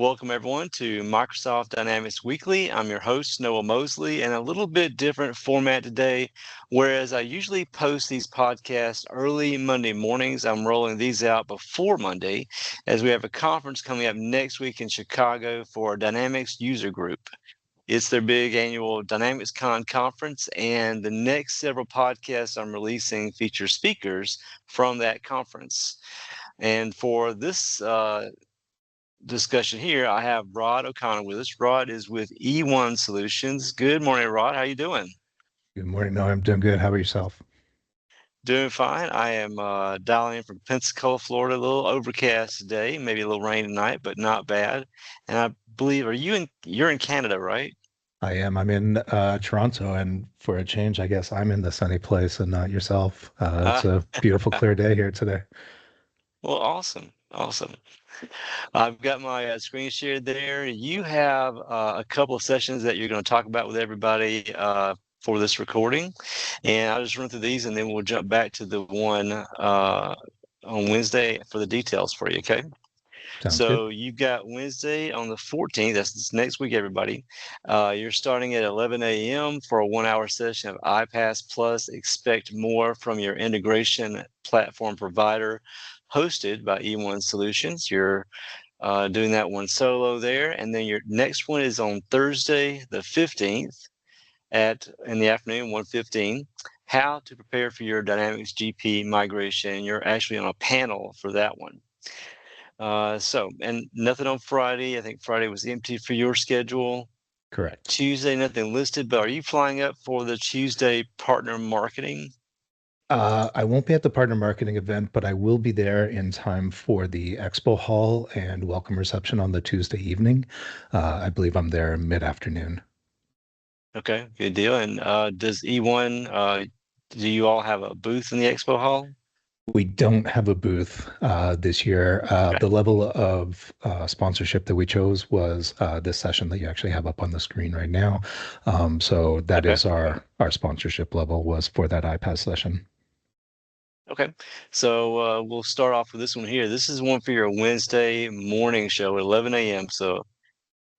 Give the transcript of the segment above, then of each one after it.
Welcome everyone to Microsoft Dynamics Weekly. I'm your host, Noah Mosley, and a little bit different format today. Whereas I usually post these podcasts early Monday mornings, I'm rolling these out before Monday as we have a conference coming up next week in Chicago for our Dynamics user group. It's their big annual DynamicsCon conference, and the next several podcasts I'm releasing feature speakers from that conference. And for this discussion here, I have Rod O'Connor with us. Rod is with eOne Solutions. Good morning, Rod. How you doing? Good morning. No, I'm doing good. How about yourself? Doing fine. I am dialing in from Pensacola, Florida. A little overcast today, maybe a little rain tonight, but not bad. And I believe, you're in Canada, right? I am. I'm in Toronto, and for a change, I guess I'm in the sunny place and not yourself. It's Uh, a beautiful, clear day here today. well, awesome. Awesome. I've got my screen shared there. You have a couple of sessions that you're going to talk about with everybody for this recording. And I'll just run through these and then we'll jump back to the one on Wednesday for the details for you, okay? Sounds good. So you've got Wednesday on the 14th. That's this next week, everybody. You're starting at 11 a.m. for a 1-hour session of iPaaS Plus. Expect more from your integration platform provider hosted by eOne Solutions. You're doing that one solo there. And then your next one is on Thursday, the 15th in the afternoon, 1:15. How to prepare for your Dynamics GP migration. You're actually on a panel for that one. And nothing on Friday. I think Friday was empty for your schedule. Correct. Tuesday, nothing listed, but are you flying up for the Tuesday partner marketing? I won't be at the partner marketing event, but I will be there in time for the expo hall and welcome reception on the Tuesday evening. I believe I'm there mid-afternoon. Okay, good deal. And does eOne, do you all have a booth in the expo hall? We don't have a booth this year. Okay. The level of sponsorship that we chose was this session that you actually have up on the screen right now. So that Okay. is our sponsorship level was for that iPaaS session. Okay. So we'll start off with this one here. This is one for your Wednesday morning show at 11 a.m. So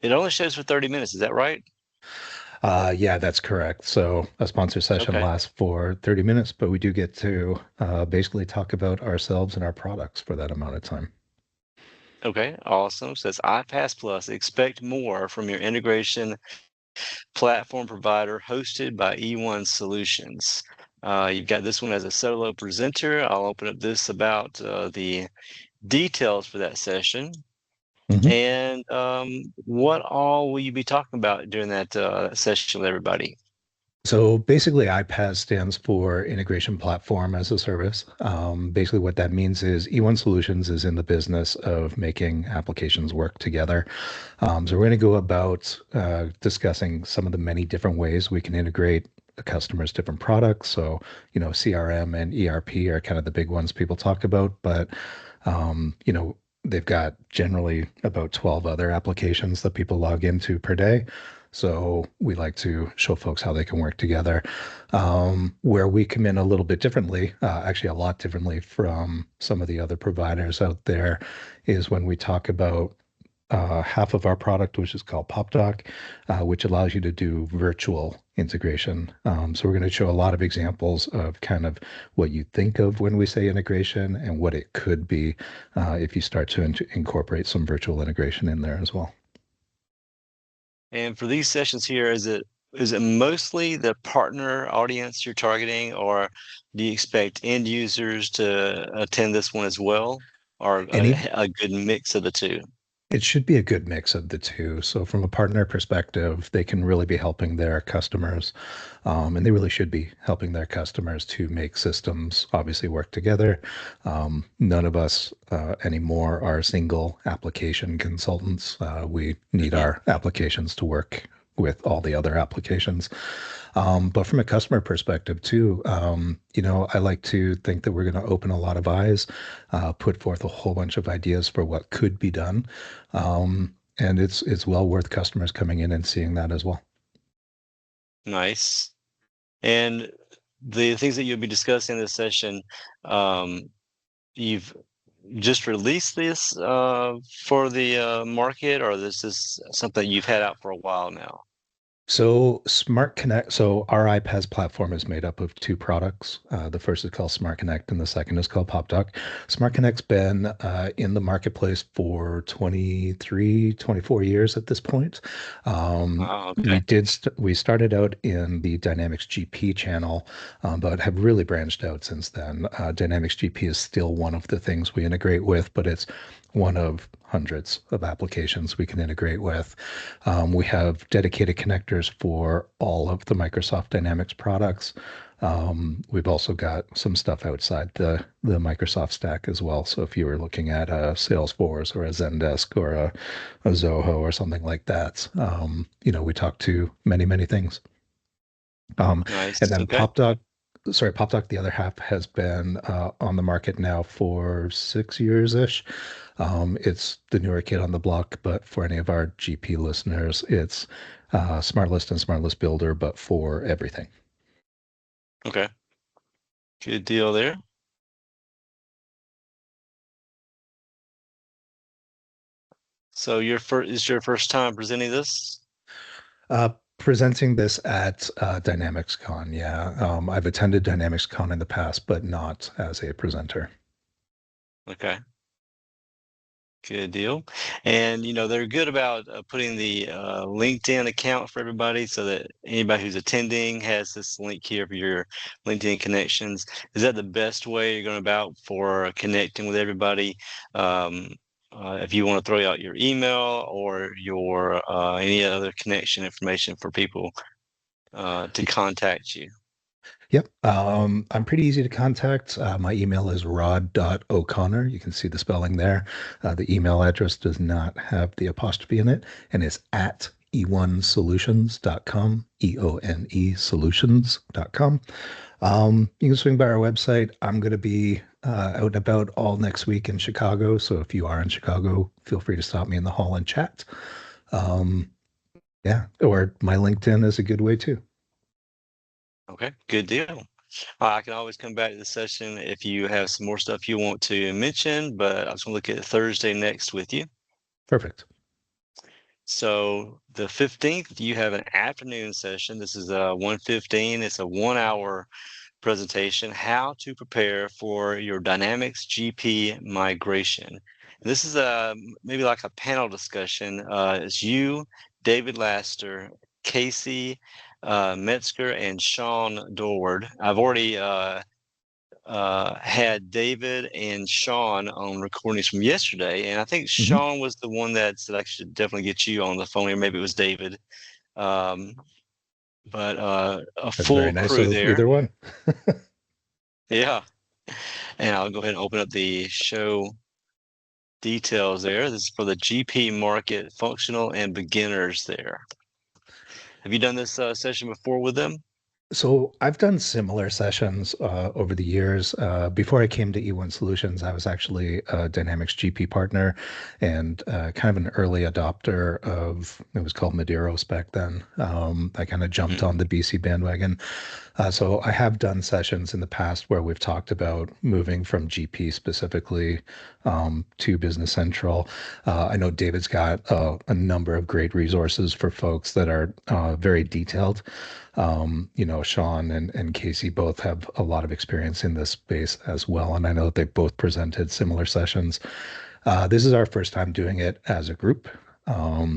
it only shows for 30 minutes. Is that right? Yeah, that's correct. So a sponsor session Okay. lasts for 30 minutes, but we do get to basically talk about ourselves and our products for that amount of time. Okay. Awesome. So it's iPaaS Plus. Expect more from your integration platform provider hosted by eOne Solutions. You've got this one as a solo presenter. I'll open up this about the details for that session. Mhm. And what all will you be talking about during that session with everybody? So basically, iPaaS stands for Integration Platform as a Service. Basically, what that means is eOne Solutions is in the business of making applications work together. So we're going to go about discussing some of the many different ways we can integrate a customer's different products. So, CRM and ERP are kind of the big ones people talk about, but they've got generally about 12 other applications that people log into per day. So we like to show folks how they can work together. Where we come in a little bit differently, actually a lot differently from some of the other providers out there, is when we talk about half of our product, which is called PopDoc, which allows you to do virtual integration. So we're going to show a lot of examples of kind of what you think of when we say integration and what it could be if you start to incorporate some virtual integration in there as well. And for these sessions here, is it mostly the partner audience you're targeting, or do you expect end users to attend this one as well, or Any a good mix of the two? It should be a good mix of the two. So, from a partner perspective, they can really be helping their customers, and they really should be helping their customers to make systems obviously work together. None of us anymore are single application consultants. We need Mhm. our applications to work with all the other applications. But from a customer perspective too, I like to think that we're going to open a lot of eyes, put forth a whole bunch of ideas for what could be done, and it's well worth customers coming in and seeing that as well. Nice. And the things that you'll be discussing in this session, um, you've just released this for the market, or this is something you've had out for a while now? So Smart Connect, so our iPaaS platform is made up of two products. The first is called Smart Connect, and the second is called PopDoc. Smart Connect's been in the marketplace for 23, 24 years at this point. Oh, okay. We started out in the Dynamics GP channel, but have really branched out since then. Dynamics GP is still one of the things we integrate with, but it's one of hundreds of applications we can integrate with. We have dedicated connectors for all of the Microsoft Dynamics products. We've also got some stuff outside the Microsoft stack as well. So if you were looking at a Salesforce or a Zendesk or a Zoho or something like that, we talk to many, many things. Nice. And then Okay. PopDoc, the other half, has been on the market now for 6 years-ish. It's the newer kid on the block, but for any of our GP listeners, it's SmartList and SmartList Builder, but for everything. Okay. Good deal there. So is your first time presenting this? Presenting this at DynamicsCon, yeah. I've attended DynamicsCon in the past, but not as a presenter. Okay. Good deal. And they're good about putting the LinkedIn account for everybody so that anybody who's attending has this link here for your LinkedIn connections. Is that the best way you're going about for connecting with everybody? If you want to throw out your email or your any other connection information for people to contact you. Yep. I'm pretty easy to contact. My email is rod.o'connor. You can see the spelling there. The email address does not have the apostrophe in it, and it's at eonesolutions.com, EONE solutions.com. You can swing by our website. I'm going to be out and about all next week in Chicago. So if you are in Chicago, feel free to stop me in the hall and chat. Um, yeah, or my LinkedIn is a good way too. Okay, good deal. I can always come back to the session if you have some more stuff you want to mention, but I was going to look at Thursday next with you. Perfect. So the 15th, you have an afternoon session. This is 1:15. It's a 1 hour presentation, how to prepare for your Dynamics GP migration. This is maybe like a panel discussion. It's you, David Laster, Casey Metzger, and Sean Dorward. I've already had David and Sean on recordings from yesterday, and I think Mhm. Sean was the one that said I should definitely get you on the phone here. Maybe it was David, um, but a That's very full nice crew of there. either one. Yeah, and I'll go ahead and open up the show details there. This is for the GP market, functional and beginners there. Have you done this session before with them? So I've done similar sessions over the years. Before I came to eOne Solutions, I was actually a Dynamics GP partner and kind of an early adopter of, it was called Medeiros back then. I kind of jumped Mhm. on the BC bandwagon. So I have done sessions in the past where we've talked about moving from GP specifically to Business Central. I know David's got a number of great resources for folks that are very detailed. Sean and Casey both have a lot of experience in this space as well. And I know that they both presented similar sessions. This is our first time doing it as a group.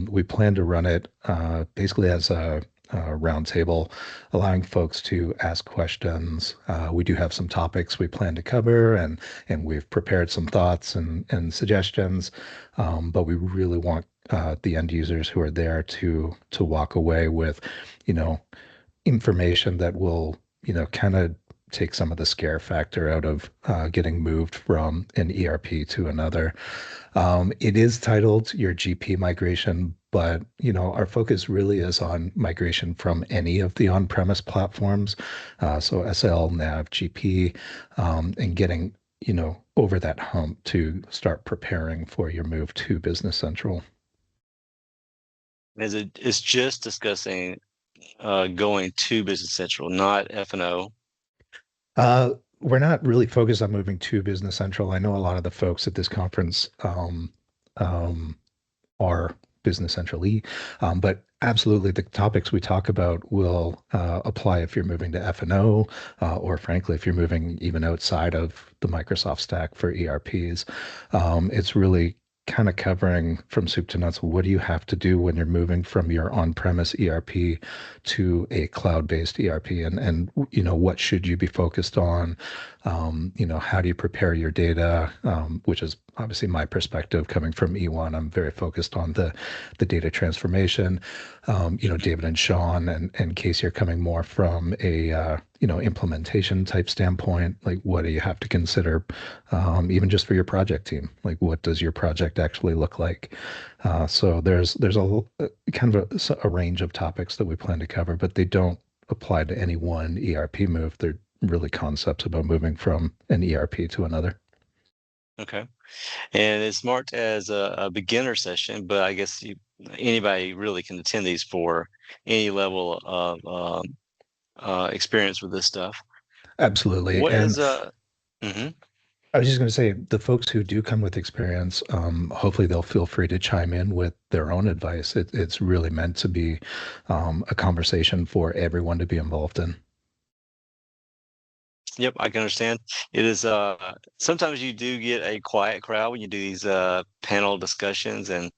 We plan to run it basically as a roundtable, allowing folks to ask questions. We do have some topics we plan to cover, and we've prepared some thoughts and suggestions. But we really want the end users who are there to walk away with, you know, information that will, kind of take some of the scare factor out of getting moved from an ERP to another. It is titled Your GP Migration, but our focus really is on migration from any of the on-premise platforms, so SL, NAV, GP, and getting over that hump to start preparing for your move to Business Central. It's just discussing going to Business Central, not F&O. we're not really focused on moving to Business Central. I know a lot of the folks at this conference um, are Business Central E, but absolutely the topics we talk about will apply if you're moving to F&O, or frankly, if you're moving even outside of the Microsoft stack for ERPs. It's really kind of covering from soup to nuts. What do you have to do when you're moving from your on-premise ERP to a cloud-based ERP, and what should you be focused on? How do you prepare your data? Which is obviously my perspective coming from eOne. I'm very focused on the data transformation. David and Sean and Casey are coming more from a implementation type standpoint. Like, what do you have to consider, even just for your project team? Like, what does your project actually look like? So there's a kind of a range of topics that we plan to cover, but they don't apply to any one ERP move. They're really concepts about moving from an ERP to another. Okay. And it's marked as a beginner session, but I guess anybody really can attend these for any level of experience with this stuff. Absolutely. What And is mhm. I was just going to say, the folks who do come with experience, hopefully they'll feel free to chime in with their own advice. It's really meant to be a conversation for everyone to be involved in. Yep, I can understand. It is sometimes you do get a quiet crowd when you do these panel discussions and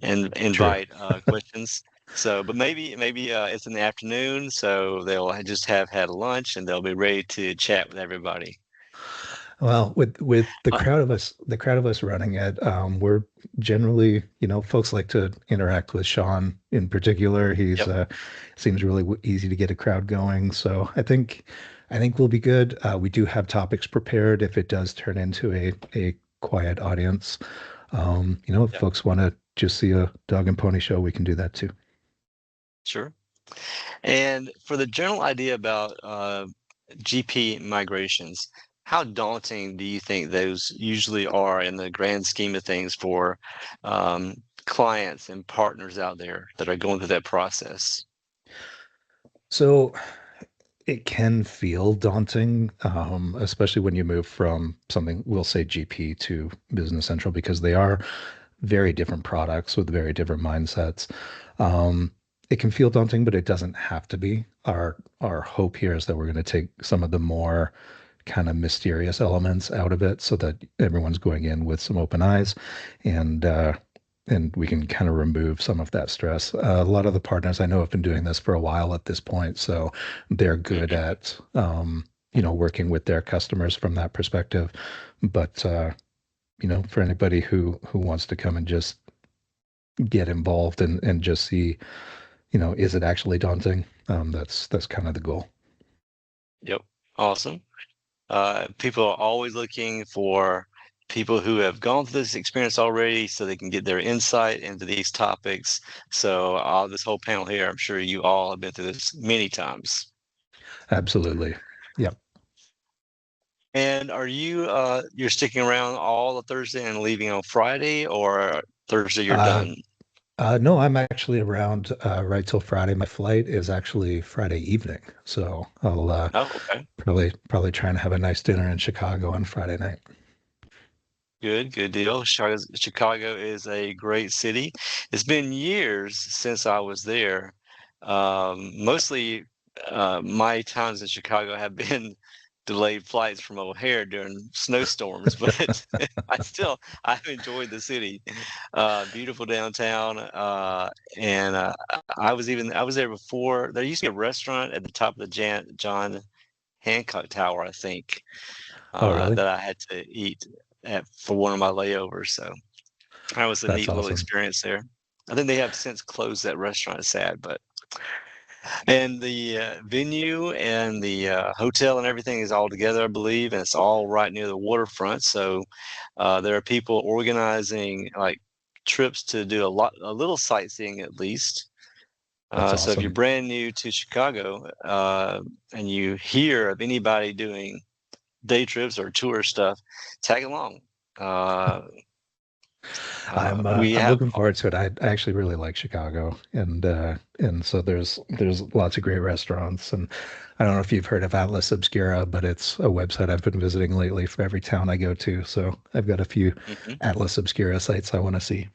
True. invite questions. So, but maybe it's in the afternoon, so they'll just have had lunch and they'll be ready to chat with everybody. Well, with Uh, the crowd of us running it, we're generally, folks like to interact with Sean in particular. He's yep. seems really easy to get a crowd going. So I think we'll be good. We do have topics prepared if it does turn into a quiet audience. If Yep. folks want to just see a dog and pony show, we can do that too. Sure. And for the general idea about GP migrations, how daunting do you think those usually are in the grand scheme of things for clients and partners out there that are going through that process? So it can feel daunting, especially when you move from something, we'll say GP to Business Central, because they are very different products with very different mindsets. Um, it can feel daunting, but it doesn't have to be. Our hope here is that we're going to take some of the more kind of mysterious elements out of it so that everyone's going in with some open eyes, and we can kind of remove some of that stress. A lot of the partners I know have been doing this for a while at this point, so they're good Mhm. at working with their customers from that perspective. But for anybody who wants to come and just get involved and just see, is it actually daunting? That's kind of the goal. Yep. Awesome. People are always looking for people who have gone through this experience already so they can get their insight into these topics. So, this whole panel here, I'm sure you all have been through this many times. Absolutely. Yep. And are you're sticking around all of Thursday and leaving on Friday, or Thursday you're Uh, done? no, I'm actually around right till Friday. My flight is actually Friday evening, so I'll Oh, okay. probably try and have a nice dinner in Chicago on Friday night. Good deal. Chicago is a great city. It's been years since I was there. Mostly, my times in Chicago have been delayed flights from O'Hare during snowstorms, but I've enjoyed the city. Beautiful downtown, and I was there before. There used to be a restaurant at the top of the John Hancock Tower, I think, Oh, really? that I had to eat at for one of my layovers. So that was a That's neat little awesome. experience there. I think they have since closed that restaurant. It's sad, but and the venue and the hotel and everything is all together, I believe, and it's all right near the waterfront. So there are people organizing like trips to do a little sightseeing at least. That's So if you're awesome. brand new to Chicago and you hear of anybody doing day trips or tour stuff, tag along. Uh, We I'm have looking forward to it. I actually really like Chicago, and so there's lots of great restaurants. And I don't know if you've heard of Atlas Obscura, but it's a website I've been visiting lately for every town I go to. So I've got a few mhm, Atlas Obscura sites I want to see.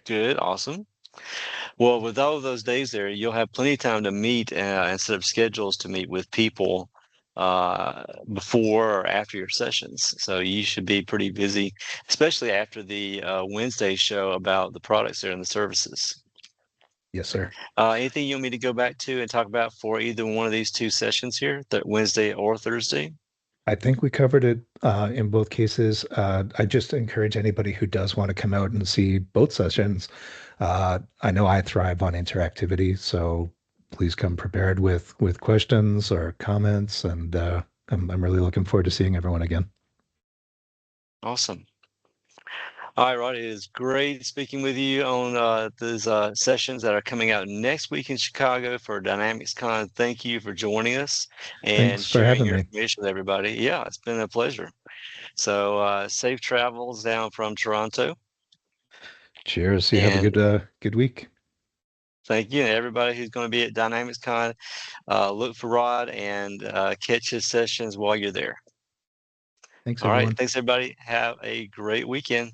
good, awesome. Well, with all of those days there, you'll have plenty of time to meet and set up schedules to meet with people before or after your sessions. So you should be pretty busy, especially after the Wednesday show about the products there and the services. Yes, sir. Anything you want me to go back to and talk about for either one of these two sessions here, that Wednesday or Thursday? I think we covered it in both cases. I just encourage anybody who does want to come out and see both sessions. I know I thrive on interactivity, so please come prepared with questions or comments, and I'm really looking forward to seeing everyone again. Awesome. All right, Rod, it is great speaking with you on these sessions that are coming out next week in Chicago for DynamicsCon. Thank you for joining us and Thanks for sharing having your me. information with everybody. Yeah, it's been a pleasure. So safe travels down from Toronto, Cheers. You have a and good week. thank you. And everybody who's going to be at DynamicsCon, look for Rod and catch his sessions while you're there. Thanks, All right, everyone. thanks everybody. Have a great weekend.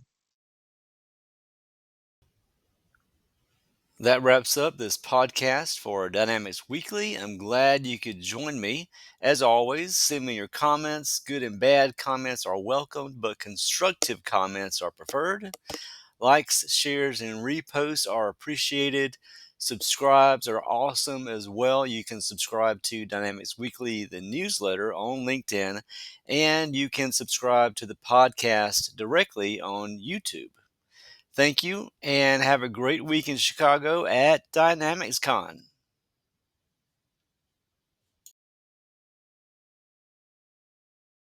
That wraps up this podcast for Dynamics Weekly. I'm glad you could join me. As always, send me your comments. Good and bad comments are welcomed, but constructive comments are preferred. Likes, shares, and reposts are appreciated. Subscribes are awesome as well. You can subscribe to Dynamics Weekly, the newsletter, on LinkedIn, and you can subscribe to the podcast directly on YouTube. Thank you, and have a great week in Chicago at DynamicsCon.